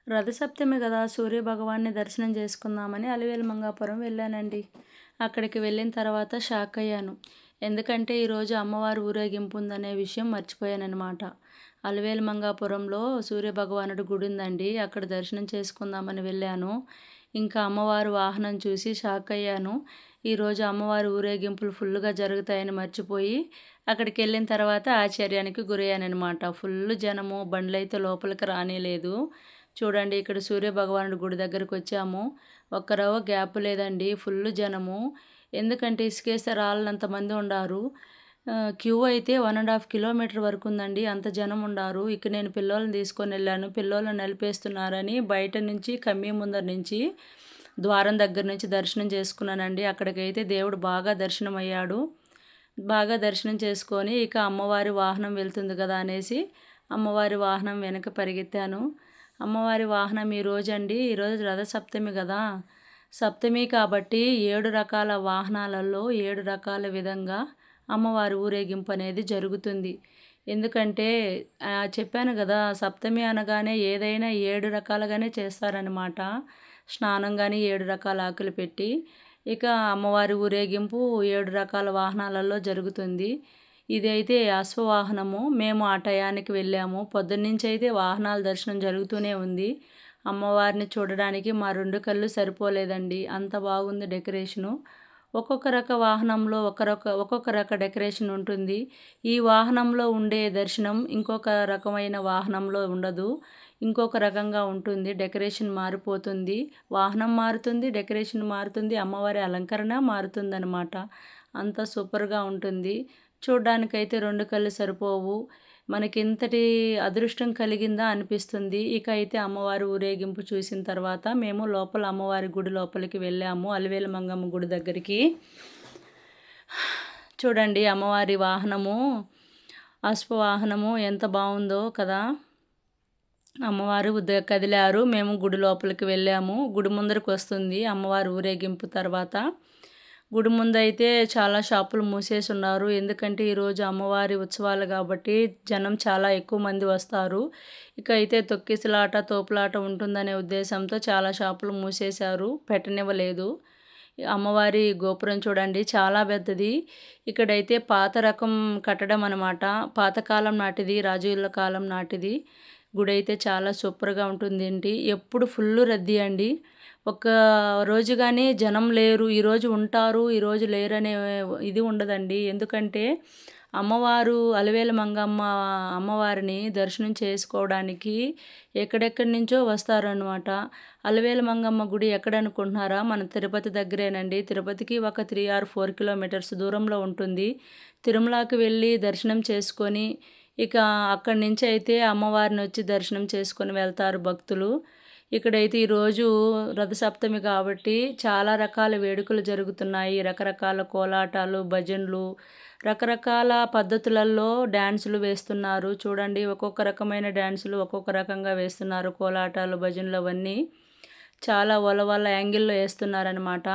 రథసప్తమి కదా! సూర్యభగవాన్ని దర్శనం చేసుకుందామని అలివేలు మంగాపురం వెళ్ళానండి. అక్కడికి వెళ్ళిన తర్వాత షాక్ అయ్యాను. ఎందుకంటే ఈరోజు అమ్మవారి ఊరేగింపు ఉందనే విషయం మర్చిపోయాననమాట. అలివేలు మంగాపురంలో సూర్యభగవానుడి గుడి ఉందండి. అక్కడ దర్శనం చేసుకుందామని వెళ్ళాను. ఇంకా అమ్మవారి వాహనం చూసి షాక్ అయ్యాను. ఈరోజు అమ్మవారి ఊరేగింపులు ఫుల్లుగా జరుగుతాయని మర్చిపోయి అక్కడికెళ్ళిన తర్వాత ఆశ్చర్యానికి గురయ్యాననమాట. ఫుల్లు జనము, బండ్లైతే లోపలికి రానీలేదు. చూడండి ఇక్కడ సూర్యభగవానుడి గుడి దగ్గరకొచ్చాము. ఒక్క రవ్వ గ్యాప్ లేదండి. ఫుల్లు జనము. ఎందుకంటే ఇసుకేస్తే రాలనంత మంది ఉండారు. క్యూ అయితే 1½ కిలోమీటర్ వరకు ఉందండి. అంత జనం ఉండారు. ఇక నేను పిల్లోలని తీసుకొనెళ్ళాను. పిల్లోలని నలిపేస్తున్నారని బయట నుంచి కమ్మీ ముందర నుంచి ద్వారం దగ్గర నుంచి దర్శనం చేసుకున్నానండి. అక్కడికైతే దేవుడు బాగా దర్శనమయ్యాడు. బాగా దర్శనం చేసుకొని ఇక అమ్మవారి వాహనం వెళ్తుంది కదా అనేసి అమ్మవారి వాహనం వెనక పరిగెత్తాను. అమ్మవారి వాహనం ఈరోజు రథసప్తమి కదా! సప్తమి కాబట్టి 7 రకాల వాహనాలలో 7 రకాల విధంగా అమ్మవారి ఊరేగింపు అనేది జరుగుతుంది. ఎందుకంటే చెప్పాను కదా! సప్తమి అనగానే ఏదైనా 7 రకాలుగానే చేస్తారనమాట. స్నానం గాని 7 రకాల ఆకులు పెట్టి, ఇక అమ్మవారి ఊరేగింపు 7 రకాల వాహనాలలో జరుగుతుంది. ఇదైతే అశ్వవాహనము. మేము ఆ టయానికి వెళ్ళాము. పొద్దున్నుంచైతే వాహనాల దర్శనం జరుగుతూనే ఉంది. అమ్మవారిని చూడడానికి మా 2 కళ్ళు సరిపోలేదండి. అంత బాగుంది డెకరేషను. ఒక్కొక్క రక వాహనంలో ఒక్కొక్క రక డెకరేషన్ ఉంటుంది. ఈ వాహనంలో ఉండే దర్శనం ఇంకొక రకమైన వాహనంలో ఉండదు. ఇంకొక రకంగా ఉంటుంది. డెకరేషన్ మారిపోతుంది. వాహనం మారుతుంది, డెకరేషన్ మారుతుంది, అమ్మవారి అలంకరణ మారుతుందనమాట. అంత సూపర్‌గా ఉంటుంది. చూడ్డానికైతే 2 కళ్ళు సరిపోవు. మనకింతటి అదృష్టం కలిగిందా అనిపిస్తుంది. ఇక అయితే అమ్మవారి ఊరేగింపు చూసిన తర్వాత మేము లోపల అమ్మవారి గుడి లోపలికి వెళ్ళాము. అలివేలు మంగమ్మ గుడి దగ్గరికి. చూడండి అమ్మవారి వాహనము, అశ్వవాహనము ఎంత బావుందో కదా! అమ్మవారు కదిలారు. మేము గుడి లోపలికి వెళ్ళాము. గుడి ముందరకొస్తుంది అమ్మవారి ఊరేగింపు తర్వాత. గుడి ముందైతే చాలా షాపులు మూసేసున్నారు. ఎందుకంటే ఈరోజు అమ్మవారి ఉత్సవాలు కాబట్టి జనం చాలా ఎక్కువ మంది వస్తారు. ఇక అయితే తొక్కిసలాట, తోపులాట ఉంటుందనే ఉద్దేశంతో చాలా షాపులు మూసేశారు. పెట్టనివ్వలేదు. అమ్మవారి గోపురం చూడండి చాలా పెద్దది. ఇక్కడైతే పాత రకం కట్టడం అనమాట. పాతకాలం నాటిది, రాజుల కాలం నాటిది. గుడైతే చాలా సూపర్‌గా ఉంటుందేంటి. ఎప్పుడు ఫుల్లు రద్దీ అండి. ఒక్క రోజు గాని జనం లేరు, ఈరోజు ఉంటారు, ఈరోజు లేరనే ఇది ఉండదండి. ఎందుకంటే అమ్మవారు అలివేలు మంగమ్మ అమ్మవారిని దర్శనం చేసుకోవడానికి ఎక్కడెక్కడి నుంచో వస్తారనమాట. అలివేలు మంగమ్మ గుడి ఎక్కడనుకుంటున్నారా? మన తిరుపతి దగ్గరేనండి. తిరుపతికి ఒక 3 ఆర్ 4 కిలోమీటర్స్ దూరంలో ఉంటుంది. తిరుమలకి వెళ్ళి దర్శనం చేసుకొని ఇక అక్కడి నుంచి అయితే అమ్మవారిని వచ్చి దర్శనం చేసుకొని వెళ్తారు భక్తులు. ఇక్కడైతే ఈరోజు రథసప్తమి కాబట్టి చాలా రకాల వేడుకలు జరుగుతున్నాయి. రకరకాల కోలాటాలు, భజనలు, రకరకాల పద్ధతులలో డ్యాన్సులు వేస్తున్నారు. చూడండి ఒక్కొక్క రకమైన డ్యాన్సులు ఒక్కొక్క రకంగా వేస్తున్నారు. కోలాటాలు, భజనలు అవన్నీ చాలా వల్ల యాంగిల్‌లో ఏస్తున్నారనమాట.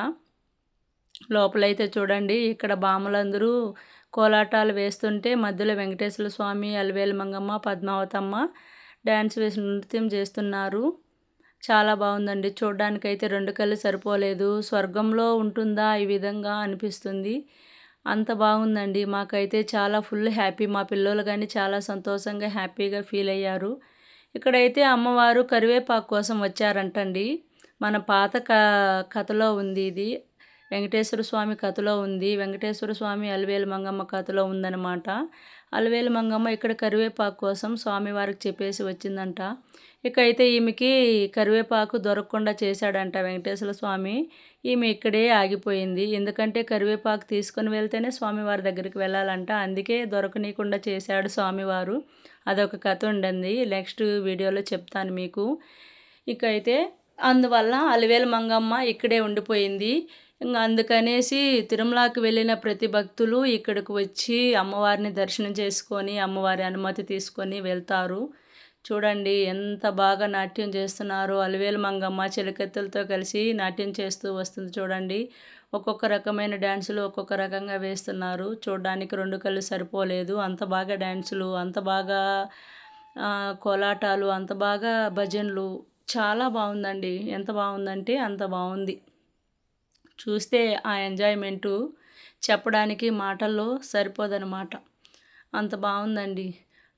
లోపలైతే చూడండి ఇక్కడ భామలందరూ కోలాటాలు వేస్తుంటే మధ్యలో వెంకటేశ్వర స్వామి, అలివేలు మంగమ్మ, పద్మావతమ్మ డ్యాన్స్ వేసి నృత్యం చేస్తున్నారు. చాలా బాగుందండి. చూడ్డానికైతే 2 కళ్ళు సరిపోలేదు. స్వర్గంలో ఉంటుందా ఈ విధంగా అనిపిస్తుంది. అంత బాగుందండి. మాకైతే చాలా ఫుల్ హ్యాపీ. మా పిల్లోలు గాని చాలా సంతోషంగా, హ్యాపీగా ఫీల్ అయ్యారు. ఇక్కడైతే అమ్మవారు కరివేపాకు కోసం వచ్చారంటండి. మన పాత కథలో ఉంది ఇది. వెంకటేశ్వర స్వామి కథలో ఉంది. వెంకటేశ్వర స్వామి, అలివేలు మంగమ్మ కథలో ఉందనమాట. అలివేలు మంగమ్మ ఇక్కడ కరివేపాకు కోసం స్వామివారికి చెప్పేసి వచ్చిందంట. ఇక అయితే ఈమెకి కరివేపాకు దొరకకుండా చేశాడంట వెంకటేశ్వర స్వామి. ఈమె ఇక్కడే ఆగిపోయింది. ఎందుకంటే కరివేపాకు తీసుకొని వెళ్తేనే స్వామివారి దగ్గరికి వెళ్ళాలంట. అందుకే దొరకనీయకుండా చేశాడు స్వామివారు. అదొక కథ ఉండండి. నెక్స్ట్ వీడియోలో చెప్తాను మీకు. ఇక అయితే అందువల్ల అలివేలు మంగమ్మ ఇక్కడే ఉండిపోయింది. అందుకనేసి తిరుమలకి వెళ్ళిన ప్రతి భక్తులు ఇక్కడికి వచ్చి అమ్మవారిని దర్శనం చేసుకొని అమ్మవారి అనుమతి తీసుకొని వెళ్తారు. చూడండి ఎంత బాగా నాట్యం చేస్తున్నారో. అలివేలు మంగమ్మ చిలకత్తెలతో కలిసి నాట్యం చేస్తూ వస్తుంది చూడండి. ఒక్కొక్క రకమైన డ్యాన్సులు ఒక్కొక్క రకంగా వేస్తున్నారు. చూడడానికి 2 కళ్ళు సరిపోలేదు. అంత బాగా డ్యాన్సులు, అంత బాగా కోలాటాలు, అంత బాగా భజనలు చాలా బావుందండి. ఎంత బావుందంటే అంత బావుంది. చూస్తే ఆ ఎంజాయ్‌మెంటు చెప్పడానికి మాటల్లో సరిపోదనమాట. అంత బావుందండి.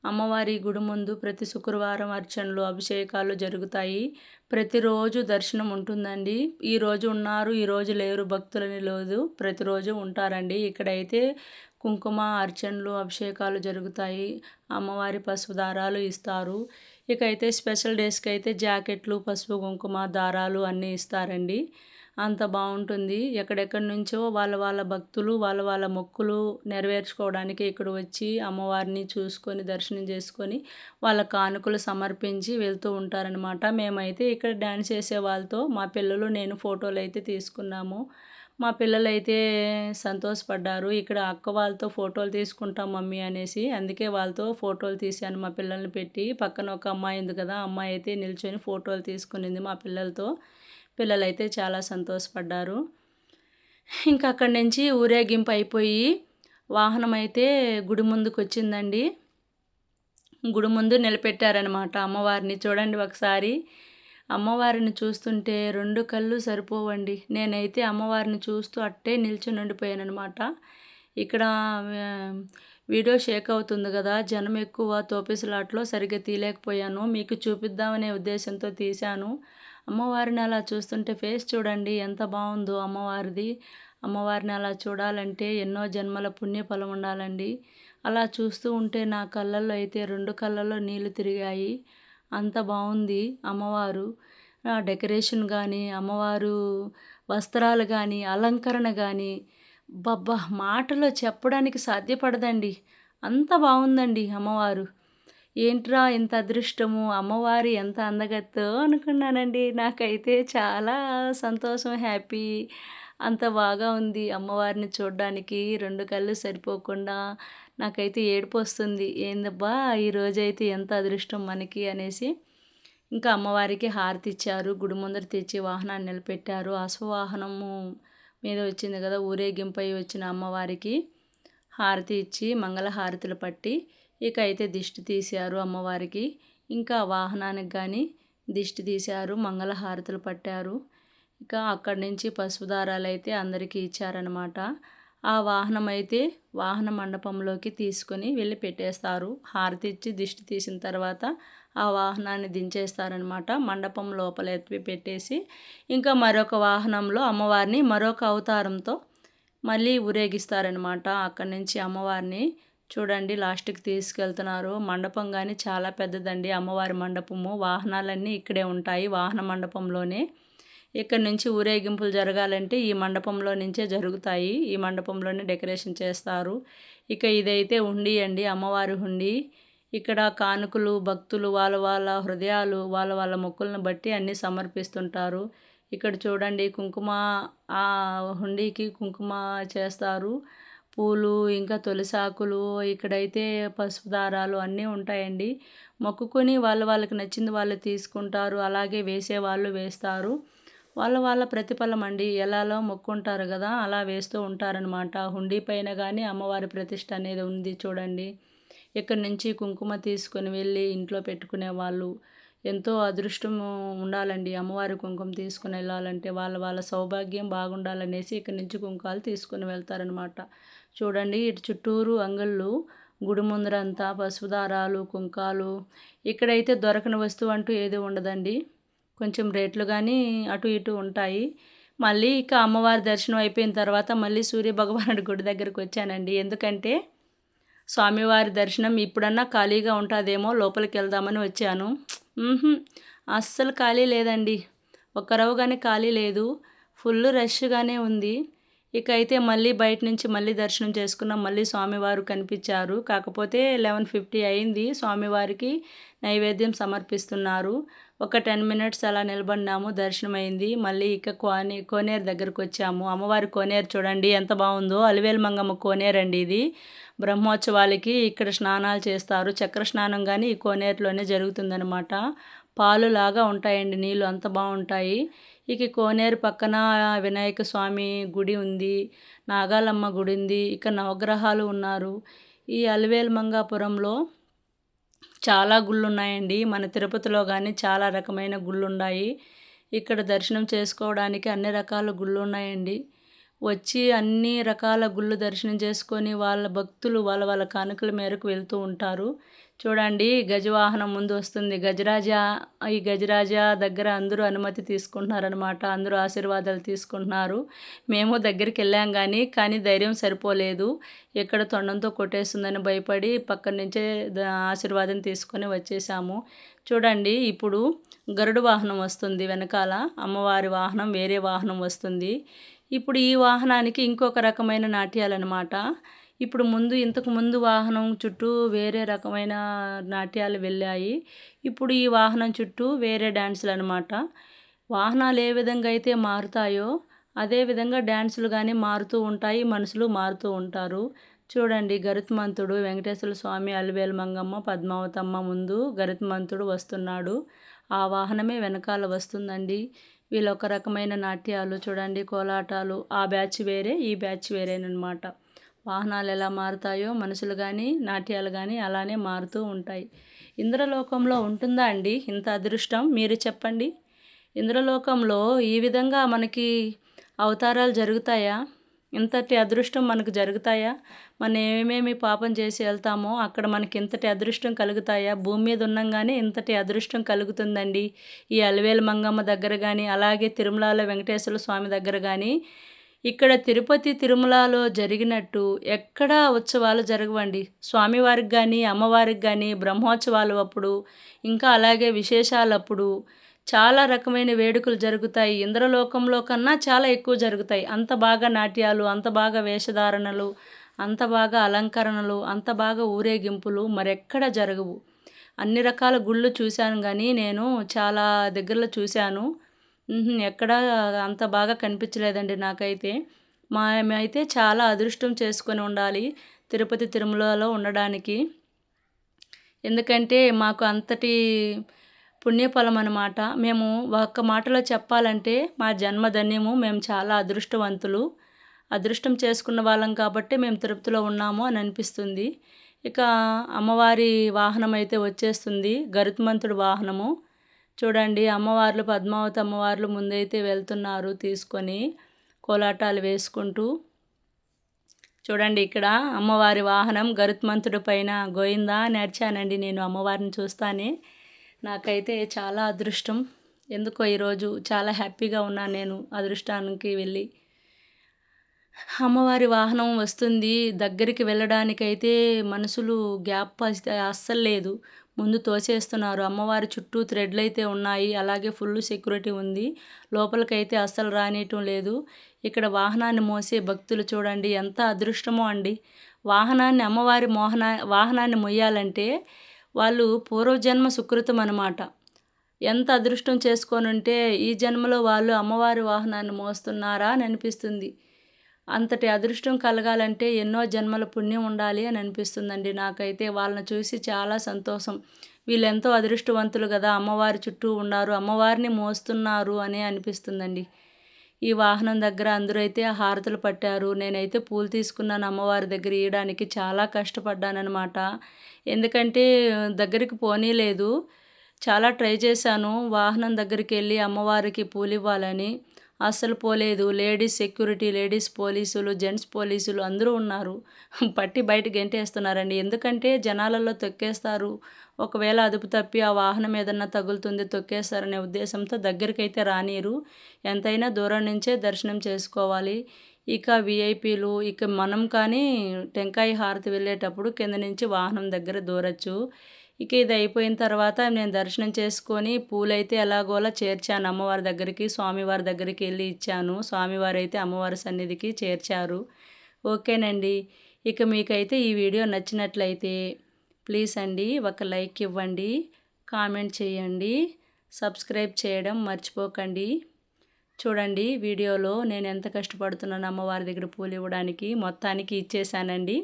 అమ్మవారి గుడి ముందు ప్రతి శుక్రవారం అర్చనలు, అభిషేకాలు జరుగుతాయి. ప్రతిరోజు దర్శనం ఉంటుందండి. ఈరోజు ఉన్నారు, ఈరోజు లేరు భక్తులని లేదు. ప్రతిరోజు ఉంటారండి. ఇక్కడైతే కుంకుమ అర్చనలు, అభిషేకాలు జరుగుతాయి. అమ్మవారి పసుపు దారాలు ఇస్తారు. ఇకైతే స్పెషల్ డేస్‌కైతే జాకెట్లు, పసుపు, కుంకుమ దారాలు అన్నీ ఇస్తారండి. అంత బావుంటుంది. ఎక్కడెక్కడి నుంచో వాళ్ళ భక్తులు వాళ్ళ మొక్కులు నెరవేర్చుకోవడానికి ఇక్కడ వచ్చి అమ్మవారిని చూసుకొని, దర్శనం చేసుకొని, వాళ్ళ కానుకలు సమర్పించి వెళ్తూ ఉంటారనమాట. మేమైతే ఇక్కడ డాన్స్ చేసే వాళ్ళతో మా పిల్లలు, నేను ఫోటోలైతే తీసుకున్నాము. మా పిల్లలైతే సంతోషపడ్డారు. ఇక్కడ అక్క వాళ్ళతో ఫోటోలు తీసుకుంటాం మమ్మీ అనేసి. అందుకే వాళ్ళతో ఫోటోలు తీశాను మా పిల్లల్ని పెట్టి. పక్కన ఒక అమ్మాయి ఉంది కదా! ఆ అమ్మాయి అయితే నిల్చొని ఫోటోలు తీసుకునింది మా పిల్లలతో. పిల్లలైతే చాలా సంతోషపడ్డారు. ఇంకా అక్కడి నుంచి ఊరేగింపు అయిపోయి వాహనమైతే గుడి ముందుకొచ్చిందండి. గుడి ముందు నిలబెట్టారనమాట అమ్మవారిని. చూడండి ఒకసారి. అమ్మవారిని చూస్తుంటే 2 కళ్ళు సరిపోవండి. నేనైతే అమ్మవారిని చూస్తూ అట్టే నిల్చొనుండిపోయాననమాట. ఇక్కడ వీడియో షేక్ అవుతుంది గదా! జనం ఎక్కువ తోపిసలాటలో సరిగ్గా తీయలేకపోయాను. మీకు చూపిద్దామనే ఉద్దేశంతో తీశాను. అమ్మవారిని అలా చూస్తుంటే ఫేస్ చూడండి ఎంత బావుందో అమ్మవారిది. అమ్మవారిని అలా చూడాలంటే ఎన్నో జన్మల పుణ్యఫలం ఉండాలండి. అలా చూస్తూ ఉంటే నా కళ్ళల్లో అయితే 2 కళ్ళల్లో నీళ్లు తిరిగాయి. అంత బావుంది అమ్మవారు. డెకరేషన్ గానీ, అమ్మవారు వస్త్రాలు గానీ, అలంకరణ గానీ అబ్బబ్బా! మాటలో చెప్పడానికి సాధ్యపడదండి. అంత బావుందండి అమ్మవారు. ఏంట్రా ఇంత అదృష్టము, అమ్మవారు ఎంత అందగత్తో అనుకున్నానండి. నాకైతే చాలా సంతోషం, హ్యాపీ. అంత బాగా ఉంది అమ్మవారిని చూడ్డానికి. 2 కళ్ళు సరిపోకుండా నాకైతే ఏడుపొస్తుంది. ఏందబ్బా! ఈరోజైతే ఎంత అదృష్టం మనకి అనేసి. ఇంకా అమ్మవారికి హారతిచ్చారు. గుడి ముందర తెచ్చి వాహనాన్ని నిలబెట్టారు. అశ్వవాహనము మీద వచ్చింది కదా! ఊరేగింపై వచ్చిన అమ్మవారికి హారతి ఇచ్చి మంగళహారతులు పట్టి ఇక అయితే దిష్టి తీశారు అమ్మవారికి. ఇంకా వాహనానికి కానీ దిష్టి తీశారు, మంగళహారతులు పట్టారు. ఇక అక్కడి నుంచి పసుపు దారాలైతే అందరికీ ఇచ్చారనమాట. ఆ వాహనం అయితే వాహన మండపంలోకి తీసుకొని వెళ్ళి పెట్టేస్తారు. హారతి ఇచ్చి దిష్టి తీసిన తర్వాత ఆ వాహనాన్ని దించేస్తారనమాట. మండపం లోపల ఎత్తి పెట్టేసి ఇంకా మరొక వాహనంలో అమ్మవారిని మరొక అవతారంతో మళ్ళీ ఊరేగిస్తారనమాట. అక్కడి నుంచి అమ్మవారిని చూడండి లాస్ట్‌కి తీసుకెళ్తున్నారు. మండపం గాని చాలా పెద్దదండి అమ్మవారి మండపము. వాహనాలన్నీ ఇక్కడే ఉంటాయి వాహన మండపంలోనే. ఇక్కడి నుంచి ఊరేగింపులు జరగాలంటే ఈ మండపంలో నుంచే జరుగుతాయి. ఈ మండపంలోనే డెకరేషన్ చేస్తారు. ఇక ఇదైతే హుండీ అండి, అమ్మవారి హుండీ. ఇక్కడ కానుకలు భక్తులు వాళ్ళ హృదయాలు వాళ్ళ మొక్కులను బట్టి అన్నీ సమర్పిస్తుంటారు. ఇక్కడ చూడండి కుంకుమ హుండీకి కుంకుమ చేస్తారు. పూలు ఇంకా తులసాకులు ఇక్కడైతే పసుపు దారాలు అన్నీ ఉంటాయండి. మొక్కుకొని వాళ్ళకి నచ్చింది వాళ్ళు తీసుకుంటారు. అలాగే వేసేవాళ్ళు వేస్తారు. వాళ్ళ ప్రతిఫలం అండి. ఎలాలో మొక్కుంటారు గదా! అలా వేస్తూ ఉంటారనమాట. హుండీ పైన గానీ అమ్మవారి ప్రతిష్ఠ అనేది ఉంది చూడండి. ఇక్కడి నుంచి కుంకుమ తీసుకొని వెళ్ళి ఇంట్లో పెట్టుకునేవాళ్ళు. ఎంతో అదృష్టము ఉండాలండి అమ్మవారి కుంకుమ తీసుకొని వెళ్ళాలంటే. వాళ్ళ సౌభాగ్యం బాగుండాలనేసి ఇక్కడి నుంచి కుంకాలు తీసుకొని వెళ్తారనమాట. చూడండి ఇటు చుట్టూరు అంగళ్ళు, గుడి ముందరంతా పసుపు దారాలు, కుంకాలు. ఇక్కడైతే దొరకని వస్తువు అంటూ ఏది ఉండదండి. కొంచెం రేట్లు కానీ అటు ఇటు ఉంటాయి. మళ్ళీ ఇక అమ్మవారి దర్శనం అయిపోయిన తర్వాత మళ్ళీ సూర్య భగవానుడి గుడి దగ్గరికి వచ్చానండి. ఎందుకంటే స్వామివారి దర్శనం ఇప్పుడన్నా ఖాళీగా ఉంటుందేమో లోపలికి వెళ్దామని వచ్చాను. అస్సలు ఖాళీ లేదండి. ఒక్క రవ్వ కానీ ఖాళీ లేదు. ఫుల్ రష్గానే ఉంది. ఇక అయితే మళ్ళీ బయట నుంచి మళ్ళీ దర్శనం చేసుకున్నాం. మళ్ళీ స్వామివారు కనిపించారు. కాకపోతే 11:50 అయింది. స్వామివారికి నైవేద్యం సమర్పిస్తున్నారు. ఒక 10 మినిట్స్ అలా నిలబడినాము. దర్శనం అయింది. మళ్ళీ ఇక కోనేరు దగ్గరకు వచ్చాము. అమ్మవారి కోనేరు చూడండి ఎంత బాగుందో. అలివేలు మంగమ్మ కోనేరు అండి ఇది. బ్రహ్మోత్సవాలకి ఇక్కడ స్నానాలు చేస్తారు. చక్ర స్నానం కానీ ఈ కోనేరులోనే జరుగుతుందనమాట. పాలులాగా ఉంటాయండి నీళ్ళు, అంత బాగుంటాయి. ఇక కోనేరు పక్కన వినాయక స్వామి గుడి ఉంది, నాగాలమ్మ గుడి ఉంది, ఇక నవగ్రహాలు ఉన్నారు. ఈ అలివేలు మంగాపురంలో చాలా గుళ్ళున్నాయండి. మన తిరుపతిలో గానీ చాలా రకమైన గుళ్ళుండాయి. ఇక్కడ దర్శనం చేసుకోవడానికి అన్ని రకాల గుళ్ళున్నాయండి. వచ్చి అన్ని రకాల గుళ్ళు దర్శనం చేసుకొని వాళ్ళ భక్తులు వాళ్ళ వాళ్ళ కానుకల మేరకు వెళ్తూ ఉంటారు. చూడండి గజవాహనం ముందు వస్తుంది. ఈ గజరాజ దగ్గర అందరూ అనుమతి తీసుకుంటున్నారనమాట. అందరూ ఆశీర్వాదాలు తీసుకుంటున్నారు. మేము దగ్గరికెళ్ళాం కానీ ధైర్యం సరిపోలేదు. ఎక్కడ తొండంతో కొట్టేస్తుందని భయపడి పక్కన నుంచే ఆశీర్వాదం తీసుకొని వచ్చేసాము. చూడండి ఇప్పుడు గరుడ వాహనం వస్తుంది వెనకాల. అమ్మవారి వాహనం వేరే వాహనం వస్తుంది. ఇప్పుడు ఈ వాహనానికి ఇంకొక రకమైన నాట్యాలన్నమాట. ఇప్పుడు ఇంతకు ముందు వాహనం చుట్టూ వేరే రకమైన నాట్యాలు వెళ్ళాయి. ఇప్పుడు ఈ వాహనం చుట్టూ వేరే డాన్సులనమాట. వాహనాలు ఏ విధంగా అయితే మారుతాయో అదే విధంగా డాన్సులు గానీ మారుతూ ఉంటాయి. మనుషులు మారుతూ ఉంటారు. చూడండి గరుత్మంతుడు, వెంకటేశ్వర స్వామి, అలివేలు మంగమ్మ, పద్మావతమ్మ ముందు గరుత్మంతుడు వస్తున్నాడు. ఆ వాహనమే వెనకాల వస్తుందండి. వీళ్ళొక రకమైన నాట్యాలు చూడండి, కోలాటాలు. ఆ బ్యాచ్ వేరే, ఈ బ్యాచ్ వేరేనమాట. వాహనాలు ఎలా మారుతాయో మనుషులు కానీ నాట్యాలు కానీ అలానే మారుతూ ఉంటాయి. ఇంద్రలోకంలో ఉంటుందా అండి ఇంత అదృష్టం? మీరు చెప్పండి. ఇంద్రలోకంలో ఈ విధంగా మనకి అవతారాలు జరుగుతాయా? ఇంతటి అదృష్టం మనకు జరుగుతాయా? మనం ఏమేమి పాపం చేసి వెళ్తామో అక్కడ మనకి ఇంతటి అదృష్టం కలుగుతాయా? భూమి మీద ఉండంగానే ఇంతటి అదృష్టం కలుగుతుందండి. ఈ అలివేలు మంగమ్మ దగ్గర కానీ, అలాగే తిరుమలలో వెంకటేశ్వర స్వామి దగ్గర కానీ, ఇక్కడ తిరుపతి తిరుమలలో జరిగినట్టు ఎక్కడా ఉత్సవాలు జరగవండి. స్వామివారికి కానీ, అమ్మవారికి కానీ బ్రహ్మోత్సవాలు అప్పుడు, ఇంకా అలాగే విశేషాలప్పుడు చాలా రకమైన వేడుకలు జరుగుతాయి. ఇంద్రలోకంలో కన్నా చాలా ఎక్కువ జరుగుతాయి. అంత బాగా నాట్యాలు, అంత బాగా వేషధారణలు, అంత బాగా అలంకరణలు, అంత బాగా ఊరేగింపులు మరెక్కడ జరగవు. అన్ని రకాల గుళ్ళు చూశాను కానీ నేను చాలా దగ్గరలో చూశాను. ఎక్కడా అంత బాగా కనిపించలేదండి నాకైతే. మేమైతే చాలా అదృష్టం చేసుకొని ఉండాలి తిరుపతి తిరుమలలో ఉండడానికి. ఎందుకంటే మాకు అంతటి పుణ్యఫలం అన్నమాట. మేము ఒక్క మాటలో చెప్పాలంటే మా జన్మధన్యము. మేము చాలా అదృష్టవంతులు. అదృష్టం చేసుకున్న వాళ్ళం కాబట్టి మేము తిరుపతిలో ఉన్నాము అని అనిపిస్తుంది. ఇక అమ్మవారి వాహనం అయితే వచ్చేస్తుంది. గరుత్మంతుడి వాహనము. చూడండి అమ్మవార్లు, పద్మావతి అమ్మవార్లు ముందైతే వెళ్తున్నారు తీసుకొని కోలాటాలు వేసుకుంటూ. చూడండి ఇక్కడ అమ్మవారి వాహనం గరుత్మంతుడి పైన గోయిందా అని అరిచానండి నేను అమ్మవారిని చూస్తానే. నాకైతే చాలా అదృష్టం. ఎందుకో ఈరోజు చాలా హ్యాపీగా ఉన్నాను నేను అదృష్టానికి వెళ్ళి. అమ్మవారి వాహనం వస్తుంది. దగ్గరికి వెళ్ళడానికైతే మనుషులు గ్యాప్ అస్సలు లేదు. ముందు తోసేస్తున్నారు. అమ్మవారి చుట్టూ థ్రెడ్లయితే ఉన్నాయి. అలాగే ఫుల్ సెక్యూరిటీ ఉంది. లోపలికైతే అస్సలు రానీయటం లేదు. ఇక్కడ వాహనాన్ని మోసే భక్తులు చూడండి ఎంత అదృష్టమో అండి. అమ్మవారి వాహనాన్ని మొయ్యాలంటే వాళ్ళు పూర్వజన్మ సుకృతం అన్నమాట. ఎంత అదృష్టం చేసుకొనుంటే ఈ జన్మలో వాళ్ళు అమ్మవారి వాహనాన్ని మోస్తున్నారా అని అనిపిస్తుంది. అంతటి అదృష్టం కలగాలంటే ఎన్నో జన్మల పుణ్యం ఉండాలి అని అనిపిస్తుందండి నాకైతే. వాళ్ళని చూసి చాలా సంతోషం. వీళ్ళెంతో అదృష్టవంతులు కదా, అమ్మవారి చుట్టూ ఉన్నారు, అమ్మవారిని మోస్తున్నారు అని అనిపిస్తుందండి. ఈ వాహనం దగ్గర అందరూ అయితే హారతులు పట్టారు. నేనైతే పూలు తీసుకున్నాను అమ్మవారి దగ్గర ఇయ్యడానికి. చాలా కష్టపడ్డానన్నమాట. ఎందుకంటే దగ్గరికి పోనీలేదు. చాలా ట్రై చేశాను వాహనం దగ్గరికి వెళ్ళి అమ్మవారికి పూలు ఇవ్వాలని. అస్సలు పోలేదు. లేడీస్ సెక్యూరిటీ, లేడీస్ పోలీసులు, జెంట్స్ పోలీసులు అందరూ ఉన్నారు. పట్టి బయట గెంటేస్తున్నారండి. ఎందుకంటే జనాలలో తొక్కేస్తారు. ఒకవేళ అదుపు తప్పి ఆ వాహనం ఏదన్నా తగులుతుంది తొక్కేస్తారనే ఉద్దేశంతో దగ్గరికైతే రానీరు. ఎంతైనా దూరం నుంచే దర్శనం చేసుకోవాలి. ఇక వీఐపీలు మనం కానీ టెంకాయ హారతి వెళ్ళేటప్పుడు కింద నుంచి వాహనం దగ్గర దూరచ్చు. ఇక ఇది అయిపోయిన తర్వాత నేను దర్శనం చేసుకొని పూలైతే ఎలాగోలా చేర్చాను అమ్మవారి దగ్గరికి. స్వామివారి దగ్గరికి వెళ్ళి ఇచ్చాను. స్వామివారు అయితే అమ్మవారి సన్నిధికి చేర్చారు. ఓకేనండి. ఇక మీకైతే ఈ వీడియో నచ్చినట్లయితే ప్లీజ్ అండి ఒక లైక్ ఇవ్వండి, కామెంట్ చేయండి, సబ్స్క్రైబ్ చేయడం మర్చిపోకండి. చూడండి వీడియోలో నేను ఎంత కష్టపడుతున్నాను అమ్మవారి దగ్గర పూలు ఇవ్వడానికి. మొత్తానికి ఇచ్చేసానండి.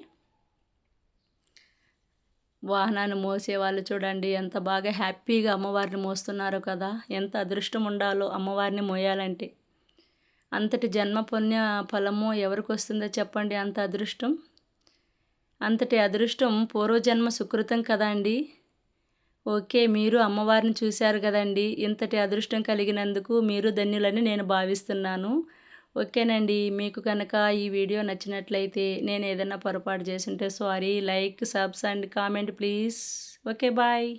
వాహనాన్ని మోసేవాళ్ళు చూడండి ఎంత బాగా హ్యాపీగా అమ్మవారిని మోస్తున్నారో కదా. ఎంత అదృష్టం ఉండాలో అమ్మవారిని మోయాలంటే. అంతటి జన్మ పుణ్య ఫలము ఎవరికి వస్తుందో చెప్పండి అంత అదృష్టం. అంతటి అదృష్టం పూర్వజన్మ సుకృతం కదా అండి. ఓకే. మీరు అమ్మవారిని చూశారు గదండీ! ఇంతటి అదృష్టం కలిగినందుకు మీరు ధన్యులని నేను భావిస్తున్నాను. ఓకేనండి. మీకు గనక ఈ వీడియో నచ్చినట్లయితే నేనేదన్నా పొరపాటు చేసుంటే sorry. Like, subs and comment please. Okay. Bye.